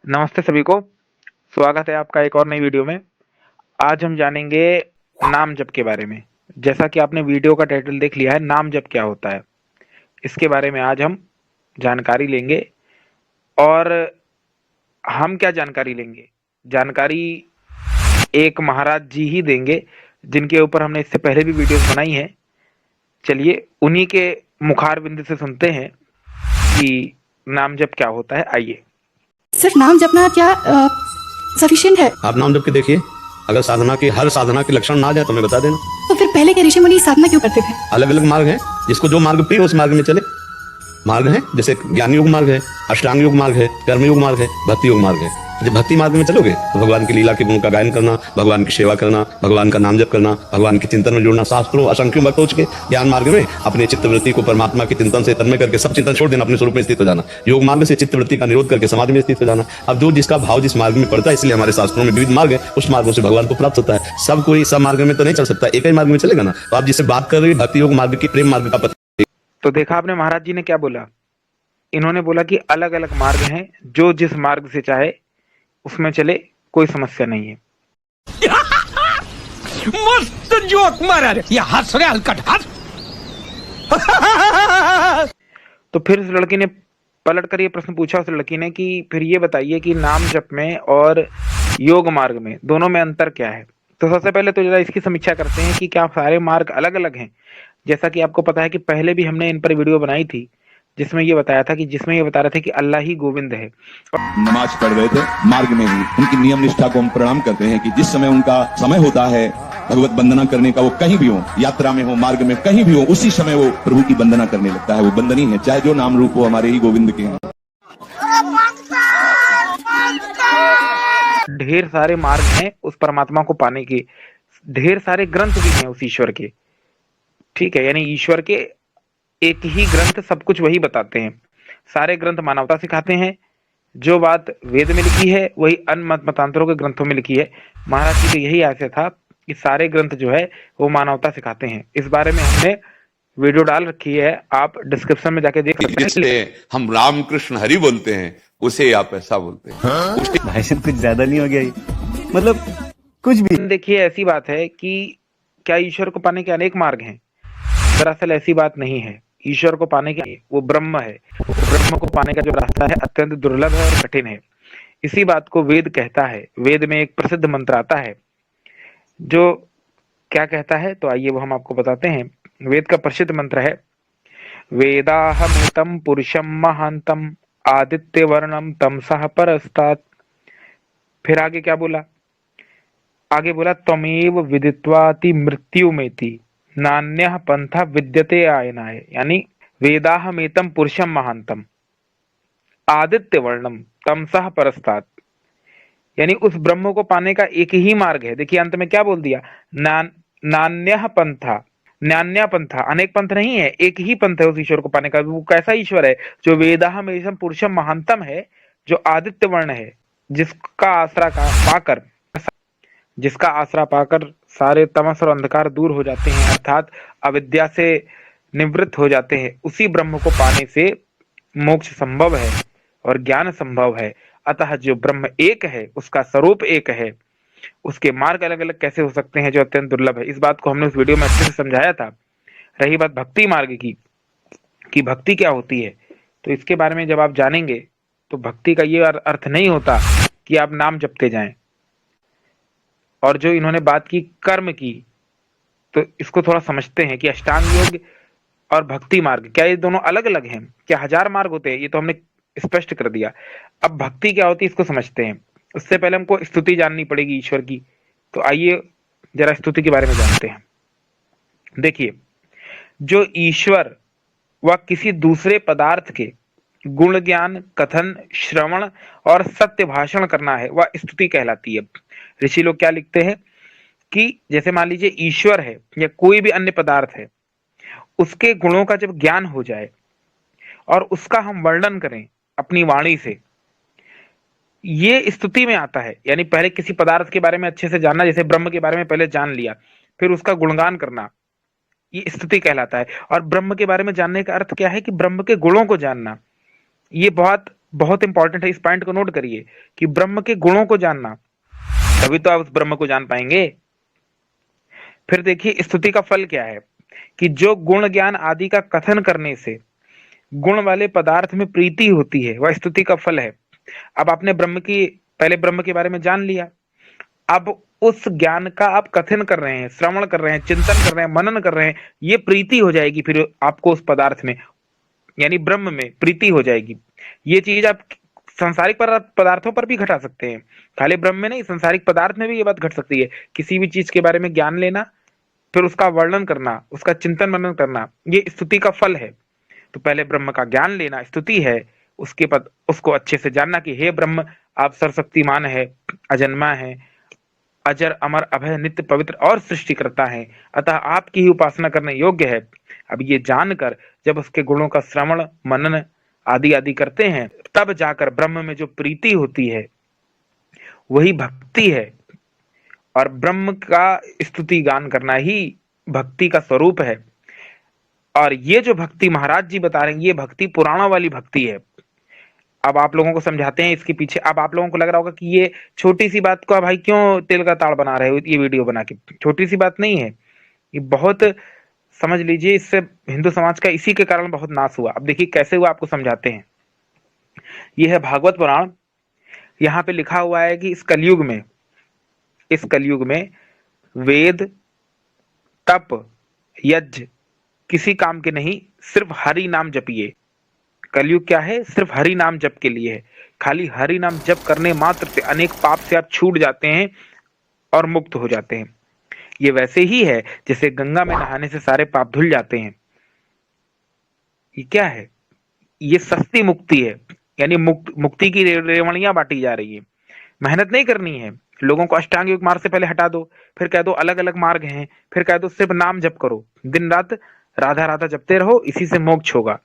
नमस्ते सभी को, स्वागत है आपका एक और नई वीडियो में। आज हम जानेंगे नाम जप के बारे में। जैसा कि आपने वीडियो का टाइटल देख लिया है, नाम जप क्या होता है, इसके बारे में आज हम जानकारी लेंगे। और हम क्या जानकारी लेंगे? जानकारी एक महाराज जी ही देंगे, जिनके ऊपर हमने इससे पहले भी वीडियोस बनाई हैं। चलिए उन्हीं के मुखार बिंद से सुनते हैं कि नाम जप क्या होता है। आइए। सिर्फ नाम जपना क्या सफिशिएंट है? आप नाम जप के देखिए, अगर साधना के हर साधना के लक्षण ना आ जाए तो हमें बता देना। तो फिर पहले के ऋषि मुनि साधना क्यों करते थे? अलग अलग मार्ग हैं, जिसको जो मार्ग प्रिय उस मार्ग में चले। मार्ग है जैसे ज्ञान योग मार्ग है, अष्टांग योग मार्ग है, कर्म योग मार्ग है, भक्ति योग मार्ग है। जब भक्ति मार्ग में चलोगे तो भगवान की लीला के गुणों का गायन करना, भगवान की सेवा करना, भगवान का नाम जप करना, भगवान के चिंतन में जुड़ना, शास्त्रों असंख्यों में पहुंच के ज्ञान मार्ग में अपने चित्तवृत्ति को परमात्मा के चिंतन से तन्मय करके सब चिंतन छोड़ देना, अपने स्वरूप में स्थित हो जाना। योग मार्ग से चित्तवृत्ति का निरोध करके समाधि में स्थित हो जाना। अब जो जिसका भाव जिस मार्ग में पड़ता है, इसलिए हमारे शास्त्रों में विविध मार्ग है, उस मार्गों से भगवान को प्राप्त होता है। सब कोई सब मार्ग में तो नहीं चल सकता, एक ही मार्ग में चलेगा ना। तो आप जिससे बात कर रहे हैं भक्ति योग मार्ग की, प्रेम मार्ग का पता। तो देखा आपने महाराज जी ने क्या बोला। इन्होंने बोला कि अलग अलग मार्ग हैं, जो जिस मार्ग से चाहे उसमें चले, कोई समस्या नहीं है। मस्त जोक मारा रे, ये हंस रहे हलकट हंस। तो फिर उस लड़की ने पलट कर ये प्रश्न पूछा उस लड़की ने कि फिर ये बताइए कि नाम जप में और योग मार्ग में दोनों में अंतर क्या है। तो सबसे पहले तो जरा इसकी समीक्षा करते हैं कि क्या सारे मार्ग अलग अलग हैं। जैसा कि आपको पता है कि पहले भी हमने इन पर वीडियो बनाई थी, जिसमें ये बताया था कि बता रहे थे कि अल्लाह ही गोविंद है। नमाज पढ़ रहे थे मार्ग में ही, उनकी नियम निष्ठा को हम प्रणाम करते हैं कि जिस समय उनका समय होता है भगवत वंदना करने का, वो कहीं भी हो, यात्रा में हो, मार्ग में कहीं भी हो, उसी समय वो प्रभु की वंदना करने लगता है। वो वंदनीय है, चाहे जो नाम रूप हो हमारे ही गोविंद के हैं। ढेर सारे मार्ग हैं उस परमात्मा को पाने के, ढेर सारे ग्रंथ भी हैं उस ईश्वर के। ठीक है, यानी ईश्वर के एक ही ग्रंथ सब कुछ वही बताते हैं। सारे ग्रंथ मानवता सिखाते हैं। जो बात वेद में लिखी है वही अन्य मतांतरों के ग्रंथों में लिखी है। महाराज जी का यही आशय था कि सारे ग्रंथ जो है वो मानवता सिखाते हैं। इस बारे में हमने वीडियो डाल रखी है, आप डिस्क्रिप्शन में जाके देख सकते हैं। जिससे हम रामकृष्ण हरि बोलते हैं उसे आप ऐसा बोलते हैं। भाई साहब कुछ ज्यादा नहीं हो गया ये? मतलब कुछ भी। देखिए, ऐसी बात है कि क्या ईश्वर को पाने के अनेक मार्ग हैं? दरअसल ऐसी बात नहीं है। ईश्वर को पाने के वो ब्रह्म है। ब्रह्म को पाने का जो रास्ता है अत्यंत दुर्लभ है और कठिन है। इसी बात को वेद कहता है। वेद में एक प्रसिद्ध मंत्र आता है जो क्या कहता है, तो आइए वो हम आपको बताते हैं। वेद का प्रसिद्ध मंत्र है, वेदाहमेतं पुरुषं महांतम आदित्य वर्णम तमसः परस्तात्। फिर आगे क्या बोला? आगे बोला, त्वमेव विदित्वाति मृत्युमेति नान्यः पंथा विद्यते आयनाय। यानी वेदाहमेतं पुरुषं महांतम आदित्य वर्णम तमसः परस्तात्, यानी उस ब्रह्म को पाने का एक ही मार्ग है। देखिए अंत में क्या बोल दिया, नान्यः पंथा, नान्या पंथा, अनेक पंथ नहीं है, एक ही पंथ है उस ईश्वर को पाने का। वो कैसा ईश्वर है? जो वेदाहमेतं पुरुषं महांतम है, जो आदित्य वर्ण है, जिसका आसरा पाकर सारे तमस और अंधकार दूर हो जाते हैं, अर्थात अविद्या से निवृत्त हो जाते हैं। उसी ब्रह्म को पाने से मोक्ष संभव है और ज्ञान संभव है। अतः जो ब्रह्म एक है, उसका स्वरूप एक है, उसके मार्ग अलग अलग कैसे हो सकते हैं जो अत्यंत दुर्लभ है। इस बात को हमने उस वीडियो में अच्छे से समझाया था। रही बात भक्ति मार्ग की कि भक्ति क्या होती है, तो इसके बारे में जब आप जानेंगे तो भक्ति का ये अर्थ नहीं होता कि आप नाम जपते जाएं। और जो इन्होंने बात की कर्म की, तो इसको थोड़ा समझते हैं कि अष्टांग योग और भक्ति मार्ग क्या ये दोनों अलग अलग हैं? क्या हजार मार्ग होते हैं? ये तो हमने स्पष्ट कर दिया। अब भक्ति क्या होती है इसको समझते हैं। उससे पहले हमको स्तुति जाननी पड़ेगी ईश्वर की। तो आइए जरा स्तुति के बारे में जानते हैं। देखिए, जो ईश्वर व किसी दूसरे पदार्थ के गुण ज्ञान कथन श्रवण और सत्य भाषण करना है वह स्तुति कहलाती है। ऋषि लोग क्या लिखते हैं कि जैसे मान लीजिए ईश्वर है या कोई भी अन्य पदार्थ है, उसके गुणों का जब ज्ञान हो जाए और उसका हम वर्णन करें अपनी वाणी से, ये स्तुति में आता है। यानी पहले किसी पदार्थ के बारे में अच्छे से जानना, जैसे ब्रह्म के बारे में पहले जान लिया, फिर उसका गुणगान करना, ये स्तुति कहलाता है। और ब्रह्म के बारे में जानने का अर्थ क्या है कि ब्रह्म के गुणों को जानना। ये बहुत बहुत इंपॉर्टेंट है, इस पॉइंट को नोट करिए कि ब्रह्म के गुणों को जानना, तभी तो आप उस ब्रह्म को जान पाएंगे। फिर देखिए स्तुति का फल क्या है कि जो गुण ज्ञान आदि का कथन करने से गुण वाले पदार्थ में प्रीति होती है, वह स्तुति का फल है। अब आपने पहले ब्रह्म के बारे में जान लिया, अब उस ज्ञान का आप कथन कर रहे हैं, श्रवण कर रहे हैं, चिंतन कर रहे हैं, मनन कर रहे हैं, ये प्रीति हो जाएगी फिर आपको उस पदार्थ में, यानी ब्रह्म में प्रीति हो जाएगी। ये चीज आप सांसारिक पदार्थों पर भी घटा सकते हैं, खाली ब्रह्म में नहीं, सांसारिक पदार्थ में भी ये बात घट सकती है। किसी भी चीज के बारे में ज्ञान लेना, फिर उसका वर्णन करना, उसका चिंतन मनन करना, ये स्तुति का फल है। तो पहले ब्रह्म का ज्ञान लेना स्तुति है, उसके बाद उसको अच्छे से जानना कि हे ब्रह्म, आप सर्वशक्तिमान है, अजन्मा है, अजर अमर अभय नित्य पवित्र और सृष्टिकर्ता है, अतः आपकी ही उपासना करने योग्य है। अब ये जानकर जब उसके गुणों का श्रवण मनन आदि आदि करते हैं, तब जाकर ब्रह्म में जो प्रीति होती है वही भक्ति है। और ब्रह्म का स्तुति गान करना ही भक्ति का स्वरूप है। और ये जो भक्ति महाराज जी बता रहे हैं, ये भक्ति पुराणों वाली भक्ति है। अब आप लोगों को समझाते हैं इसके पीछे। अब आप लोगों को लग रहा होगा कि ये छोटी सी बात को भाई क्यों तेल का ताड़ बना रहे हो, ये वीडियो बना के। छोटी सी बात नहीं है, ये बहुत समझ लीजिए, इससे हिंदू समाज का इसी के कारण बहुत नाश हुआ। अब देखिए कैसे हुआ, आपको समझाते हैं। ये है भागवत पुराण। यहाँ पे लिखा हुआ है कि इस कलयुग में वेद तप यज्ञ किसी काम के नहीं, सिर्फ हरि नाम जपिए। कलयुग क्या है, सिर्फ हरि नाम जप के लिए है। खाली हरि नाम जप करने मात्र से अनेक पाप से आप छूट जाते हैं और मुक्त हो जाते हैं। ये वैसे ही है जैसे गंगा में नहाने से सारे पाप धुल जाते हैं। ये क्या है, ये सस्ती मुक्ति है, यानी मुक्ति की रेवड़ियां बांटी जा रही है। मेहनत नहीं करनी है, लोगों को अष्टांग योग मार्ग से पहले हटा दो, फिर कह दो अलग अलग मार्ग हैं, फिर कह दो सिर्फ नाम जप करो, दिन रात राधा राधा जपते रहो, इसी से मोक्ष होगा।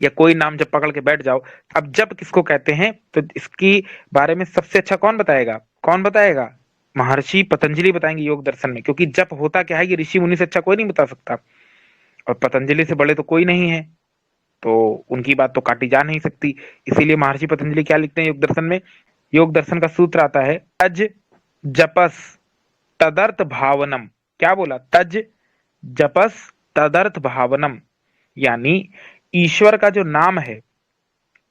या कोई नाम जब पकड़ के बैठ जाओ। अब जप किसको कहते हैं, तो इसकी बारे में सबसे अच्छा कौन बताएगा? महर्षि पतंजलि बताएंगे योग दर्शन में, क्योंकि जप होता क्या है ये ऋषि मुनि से अच्छा कोई नहीं बता सकता, और पतंजलि से बड़े तो कोई नहीं है, तो उनकी बात तो काटी जा नहीं सकती। इसीलिए महर्षि पतंजलि क्या लिखते हैं योग दर्शन में, योग दर्शन का सूत्र आता है तज जपस तदर्थ भावनम। क्या बोला? तज जपस तदर्थ भावनम, यानी ईश्वर का जो नाम है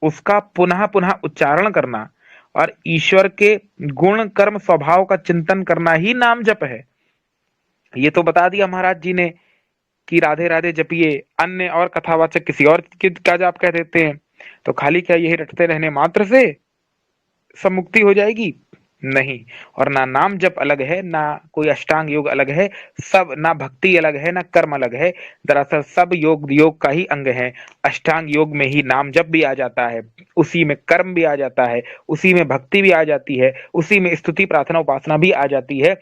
उसका पुनः पुनः उच्चारण करना और ईश्वर के गुण कर्म स्वभाव का चिंतन करना ही नाम जप है। ये तो बता दिया महाराज जी ने कि राधे राधे जपिए, अन्य और कथावाचक किसी और का जाप कह देते हैं, तो खाली क्या यही रटते रहने मात्र से सब मुक्ति हो जाएगी? नहीं। और ना नाम जप अलग है, ना कोई अष्टांग योग अलग है, सब ना भक्ति अलग है, ना कर्म अलग है। दरअसल सब योग का ही अंग है। अष्टांग योग में ही नाम जप भी आ जाता है, उसी में कर्म भी आ जाता है, उसी में भक्ति भी आ जाती है, उसी में स्तुति प्रार्थना उपासना भी आ जाती है।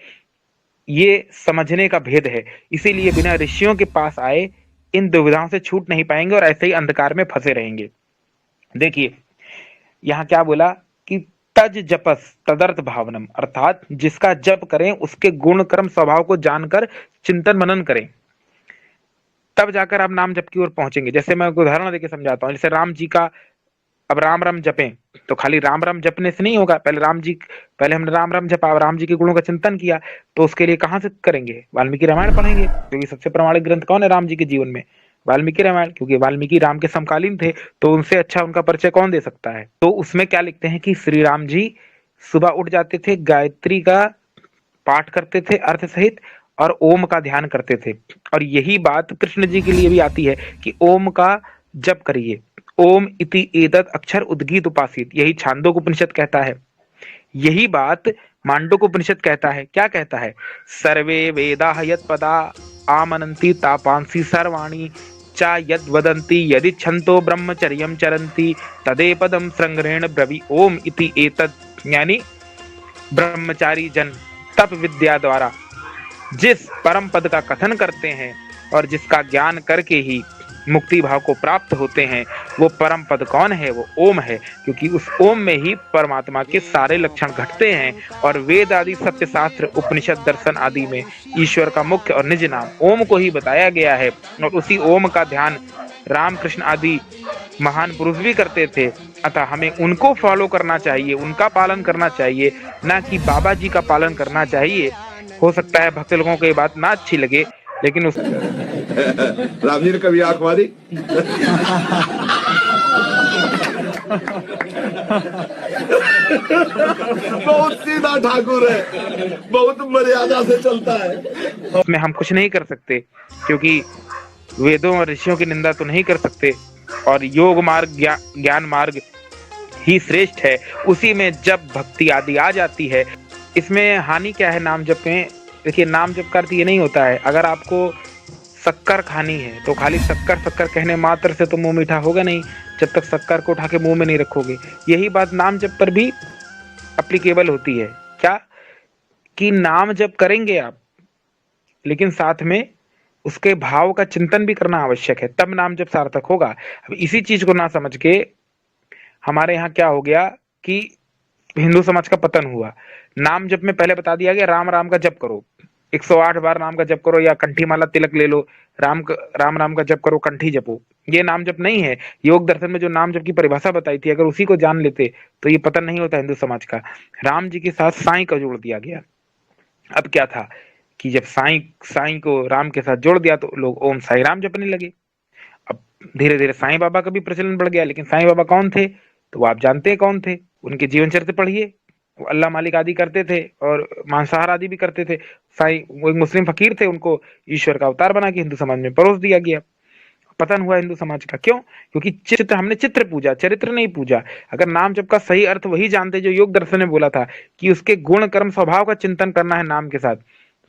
ये समझने का भेद है। इसीलिए बिना ऋषियों के पास आए इन दुविधाओं से छूट नहीं पाएंगे और ऐसे ही अंधकार में फंसे रहेंगे। देखिए यहाँ क्या बोला कि तज जपस तदर्थ भावनम, अर्थात जिसका जप करें उसके गुण कर्म स्वभाव को जानकर चिंतन मनन करें, तब जाकर आप नाम जप की ओर पहुंचेंगे। जैसे मैं उदाहरण देके समझाता हूँ, जैसे राम जी का, अब राम राम जपें तो खाली राम राम जपने से नहीं होगा। पहले हमने राम राम जपा, राम जी के गुणों का चिंतन किया, तो उसके लिए कहाँ से करेंगे? वाल्मीकि रामायण पढ़ेंगे, क्योंकि सबसे प्रामाणिक ग्रंथ कौन है राम जी के जीवन में? वाल्मीकि रामायण, क्योंकि वाल्मीकि राम के समकालीन थे, तो उनसे अच्छा उनका परिचय कौन दे सकता है? तो उसमें क्या लिखते हैं कि श्री राम जी सुबह उठ जाते थे, गायत्री का पाठ करते थे अर्थ सहित, और ओम का ध्यान करते थे। और यही बात कृष्ण जी के लिए भी आती है कि ओम का जप करिए, ओम इति एतत् अक्षर उद्गीत उपासित, यही छांदोक उपनिषद कहता है। यही बात मांडूक उपनिषद कहता है। क्या कहता है? सर्वे वेदा यत् पदा आमनन्ति तापांसि सर्वाणि चा यद वदन्ति यदि छंतो ब्रह्मचर्यं चरन्ति तदेपदं संग्रहेण ब्रवी ओम इति एतत्, यानी ब्रह्मचारी जन तप विद्या द्वारा जिस परम पद का कथन करते हैं और जिसका ज्ञान करके ही मुक्ति भाव को प्राप्त होते हैं, वो परम पद कौन है? वो ओम है, क्योंकि उस ओम में ही परमात्मा के सारे लक्षण घटते हैं। और वेद आदि सत्य शास्त्र उपनिषद दर्शन आदि में ईश्वर का मुख्य और निज नाम ओम को ही बताया गया है। और उसी ओम का ध्यान रामकृष्ण आदि महान पुरुष भी करते थे। अतः हमें उनको फॉलो करना चाहिए, उनका पालन करना चाहिए, ना कि बाबा जी का पालन करना चाहिए। हो सकता है भक्त लोगों को ये बात ना अच्छी लगे, लेकिन उस राम जी ने कभी आंख मारी? बहुत सीधा ठाकुर है, बहुत मर्यादा से चलता है। उसमें हम कुछ नहीं कर सकते, क्योंकि वेदों और ऋषियों की निंदा तो नहीं कर सकते, और योग मार्ग ज्ञान मार्ग ही श्रेष्ठ है। उसी में जब भक्ति आदि आ जाती है। इसमें हानि क्या है नाम जप में? देखिए, नाम जप का अर्थ ये नहीं होता है अगर आपको शक्कर खानी है तो खाली शक्कर शक्कर कहने मात्र से तो मुंह मीठा होगा नहीं, जब तक शक्कर को उठा के मुंह में नहीं रखोगे। यही बात नाम जप पर भी एप्लीकेबल होती है। क्या कि नाम जप करेंगे आप, लेकिन साथ में उसके भाव का चिंतन भी करना आवश्यक है, तब नाम जप सार्थक होगा। अब इसी चीज को ना समझ के हमारे यहाँ क्या हो गया कि हिंदू समाज का पतन हुआ। नाम जप में पहले बता दिया गया राम राम का जप करो, 108 बार नाम का जप करो, या कंठी माला तिलक ले लो, राम राम का जप करो, कंठी जपो। ये नाम जप नहीं है। योग दर्शन में जो नाम जप की परिभाषा बताई थी, अगर उसी को जान लेते तो ये पतन नहीं होता हिंदू समाज का। राम जी के साथ साईं का जोड़ दिया गया। अब क्या था कि जब साईं को राम के साथ जोड़ दिया तो लोग ओम साई राम जपने लगे। अब धीरे धीरे साईं बाबा का भी प्रचलन बढ़ गया। लेकिन साईं बाबा कौन थे तो वो आप जानते हैं कौन थे। उनके जीवन चरित्र पढ़िए। वो अल्लाह मालिक आदि करते थे और मांसाहार आदि भी करते थे। साईं वो एक मुस्लिम फकीर थे, उनको ईश्वर का अवतार बना के हिंदू समाज में परोस दिया गया। पतन हुआ हिंदू समाज का। क्यों? क्योंकि हमने चित्र पूजा, चरित्र नहीं पूजा। अगर नाम जप का सही अर्थ वही जानते जो योग दर्शन में बोला था कि उसके गुण कर्म स्वभाव का चिंतन करना है नाम के साथ,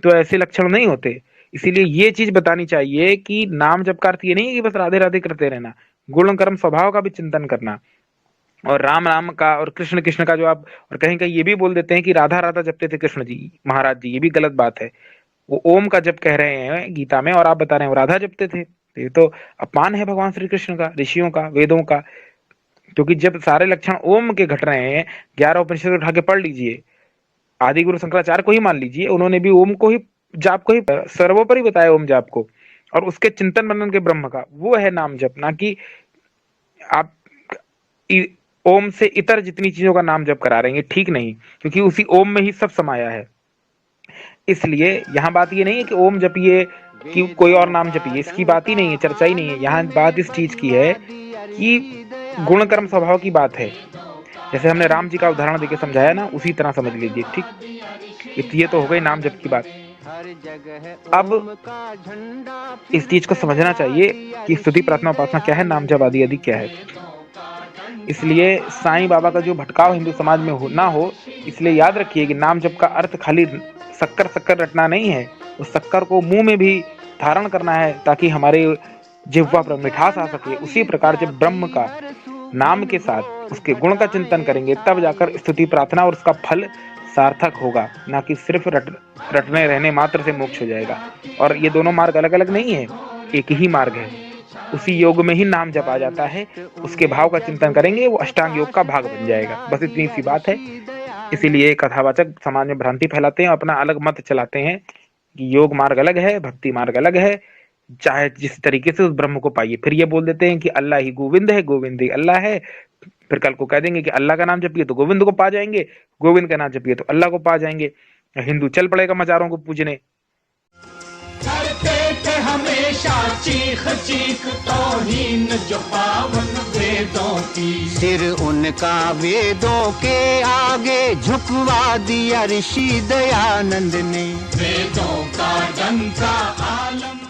तो ऐसे लक्षण नहीं होते। इसीलिए ये चीज बतानी चाहिए कि नाम जप का अर्थ ये नहीं है कि बस राधे राधे करते रहना, गुण कर्म स्वभाव का भी चिंतन करना। और राम राम का और कृष्ण कृष्ण का जो आप और कहीं कहीं ये भी बोल देते हैं कि राधा राधा जपते थे कृष्ण जी महाराज जी, ये भी गलत बात है। वो ओम का जप कह रहे हैं गीता में और आप बता रहे हैं वो राधा जपते थे। ये तो अपमान है भगवान श्री कृष्ण का, ऋषियों का, वेदों का। क्योंकि जब सारे लक्षण ओम के घट रहे हैं, 11 उपनिषद उठा के पढ़ लीजिए, आदि गुरु शंकराचार्य को ही मान लीजिए, उन्होंने भी ओम को ही जाप को ही सर्वोपरि बताया, ओम जाप को, और उसके चिंतन मनन के ब्रह्म का वो है नाम जप। ना कि आप ओम से इतर जितनी चीजों का नाम जप करा रहे हैं, ठीक नहीं, क्योंकि उसी ओम में ही सब समाया है। इसलिए यहाँ बात ये नहीं है कि ओम जपिए कि कोई और नाम जपिए, इसकी बात ही नहीं है, चर्चा ही नहीं है। यहाँ बात इस चीज की है कि गुण कर्म स्वभाव की बात है। जैसे हमने राम जी का उदाहरण देके समझाया ना, उसी तरह समझ लीजिए, ठीक। ये तो हो गई नाम जप की बात। अब इस चीज को समझना चाहिए कि स्तुति प्रार्थना उपासना क्या है, नाम जप आदि आदि क्या है। इसलिए साईं बाबा का जो भटकाव हिंदू समाज में ना हो, इसलिए याद रखिए कि नाम जप का अर्थ खाली शक्कर शक्कर रटना नहीं है, उस शक्कर को मुंह में भी धारण करना है ताकि हमारे जिह्वा पर मिठास आ सके। उसी प्रकार जब ब्रह्म का नाम के साथ उसके गुण का चिंतन करेंगे, तब जाकर स्तुति प्रार्थना और उसका फल सार्थक होगा, ना कि सिर्फ रटने रहने मात्र से मोक्ष हो जाएगा। और ये दोनों मार्ग अलग अलग नहीं है, एक ही मार्ग है। उसी योग में ही नाम जप आ जाता है, उसके भाव का चिंतन करेंगे, वो अष्टांग योग का भाग बन जाएगा। बस इतनी सी बात है। इसीलिए कथावाचक समाज में भ्रांति फैलाते हैं, अपना अलग मत चलाते हैं कि योग मार्ग अलग है, भक्ति मार्ग अलग है, चाहे जिस तरीके से उस ब्रह्म को पाइए। फिर ये बोल देते हैं कि अल्लाह ही गोविंद है, गोविंद ही अल्लाह है। फिर कल को कह देंगे कि अल्लाह का नाम जपिए तो गोविंद को पा जाएंगे, गोविंद का नाम जपिए तो अल्लाह को पा जाएंगे। हिंदू चल पड़ेगा मजारों को पूजने। हमेशा चीख चीख तौहीन जो पावन वेदों की, सिर उनका वेदों के आगे झुकवा दिया ऋषि दयानंद ने। वेदों का डंका आलम